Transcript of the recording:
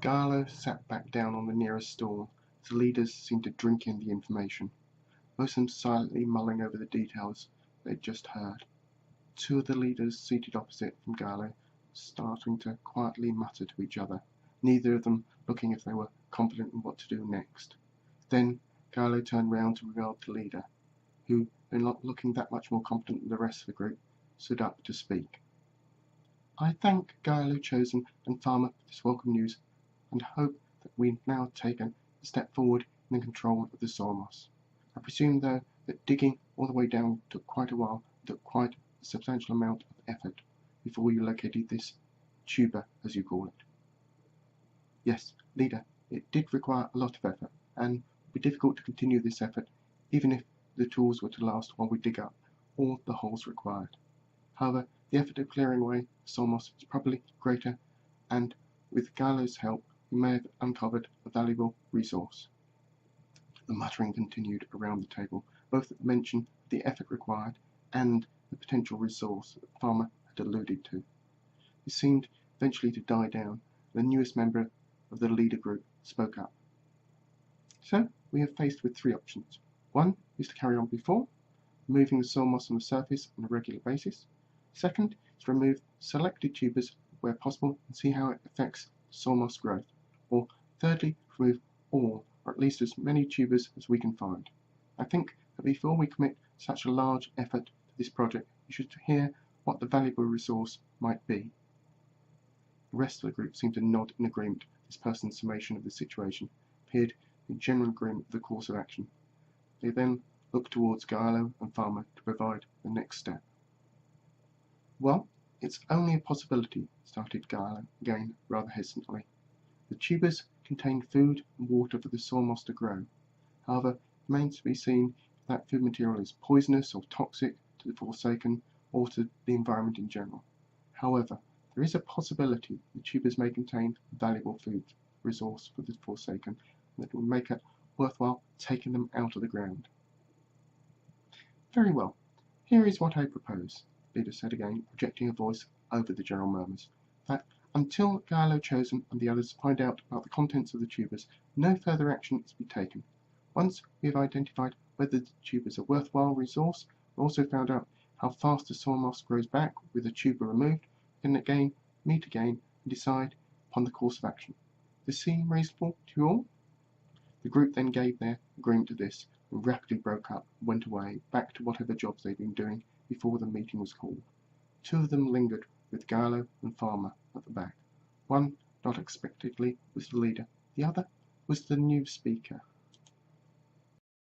Garlo sat back down on the nearest stool as the leaders seemed to drink in the information, most of them silently mulling over the details they'd just heard. Two of the leaders seated opposite from Garlo starting to quietly mutter to each other, neither of them looking as if they were confident in what to do next. Then Garlo turned round to regard the leader, who, though not looking that much more confident than the rest of the group, stood up to speak. "I thank Garlo Chosen and Farmer for this welcome news, and hope that we've now taken a step forward in the control of the soil moss. I presume, though, that digging all the way down took quite a while and took quite a substantial amount of effort before you located this tuber, as you call it." "Yes, leader, it did require a lot of effort, and it would be difficult to continue this effort even if the tools were to last while we dig up all the holes required. However, the effort of clearing away the soil moss is probably greater, and with Garlo's help we may have uncovered a valuable resource." The muttering continued around the table, both at the mention of the effort required and the potential resource that the farmer had alluded to. It seemed eventually to die down, and the newest member of the leader group spoke up. "So we are faced with three options. One is to carry on before, removing the soil moss on the surface on a regular basis. Second is to remove selected tubers where possible and see how it affects soil moss growth. Or thirdly, remove all, or at least as many tubers as we can find. I think that before we commit such a large effort to this project, you should hear what the valuable resource might be." The rest of the group seemed to nod in agreement. This person's summation of the situation appeared in general agreement with the course of action. They then looked towards Garlo and Farmer to provide the next step. "Well, it's only a possibility," started Garlo again rather hesitantly. "The tubers contain food and water for the soil moss to grow. However, it remains to be seen if that food material is poisonous or toxic to the Forsaken or to the environment in general. However, there is a possibility the tubers may contain a valuable food resource for the Forsaken that will make it worthwhile taking them out of the ground." "Very well. Here is what I propose," the leader said again, projecting a voice over the general murmurs, "that until Garlo Chosen and the others find out about the contents of the tubers, no further action is to be taken. Once we have identified whether the tubers are a worthwhile resource, and also found out how fast the soil moss grows back with a tuber removed, we can meet again and decide upon the course of action. Does this seem reasonable to you all?" The group then gave their agreement to this and rapidly broke up and went away back to whatever jobs they'd been doing before the meeting was called. Two of them lingered with Garlo and Farmer at the back. One, not unexpectedly, was the leader. The other was the new speaker.